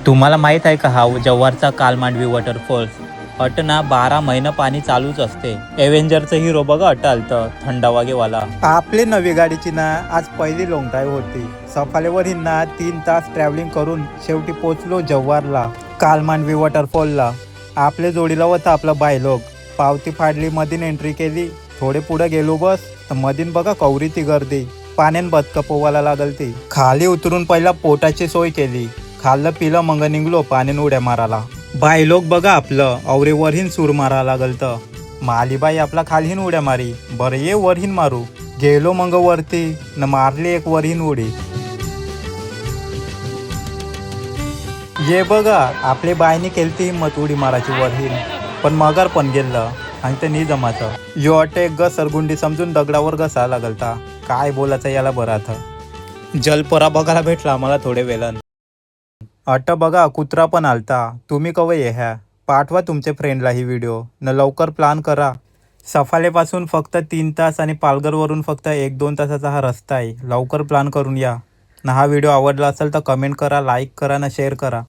तुम्हाला माहित आहे का हा जव्हारचा कालमांडवी वॉटरफॉल्स? अट ना 12 महिने पाणी चालूच असते. एव्हेंजरचं हिरो बघा अट आलतं थंडावागेवाला. आपली नवी गाडीची ना आज पहिली लॉंग ड्राईव्ह होती. सफालेवर ना 3 तास ट्रॅव्हलिंग करून शेवटी पोचलो जव्हारला, कालमांडवी वॉटरफॉलला. आपल्या जोडीला होता आपला बायलोग. पावती फाडली, मधीन एंट्री केली. थोडे पुढे गेलो बस तर मधीन बघा कवरी ती गर्दी. पाण्यान बदक पोवायला लागल ती. खाली उतरून पहिला पोटाची सोय केली. खाल्लं पिलं मग निघलो पाण्यान उड्या मारायला. बायलोग बघा आपलं अवरेवरहीन सूर मारा लागल तर मालीबाई आपला खालीन उड्या मारी. बरं ये वरहीन मारू. गेलो मग वरती न मारली एक वरहीन उडी. ये बघा आपले बायनी केलती हिंमत उडी मारायची वरहीन, पण मगर पण गेलं आणि ते नाही जमाचं. यो अटे ग सरगुंडी समजून दगडावर घसा लागलता. काय बोलायचं याला बरं आता. जलपरा बघायला भेटला मला थोडे वेळानं. अट बघा कुत्रा पण आलता. तुम्ही कवय ये ह्या पाठवा तुमच्या फ्रेंडला ही व्हिडिओ न लवकर प्लॅन करा. सफालेपासून फक्त 3 तास आणि पालघरवरून फक्त 1-2 तासाचा हा रस्ता आहे. लवकर प्लॅन करून या. ना हा व्हिडिओ आवडला असेल तर कमेंट करा, लाईक करा ना शेअर करा.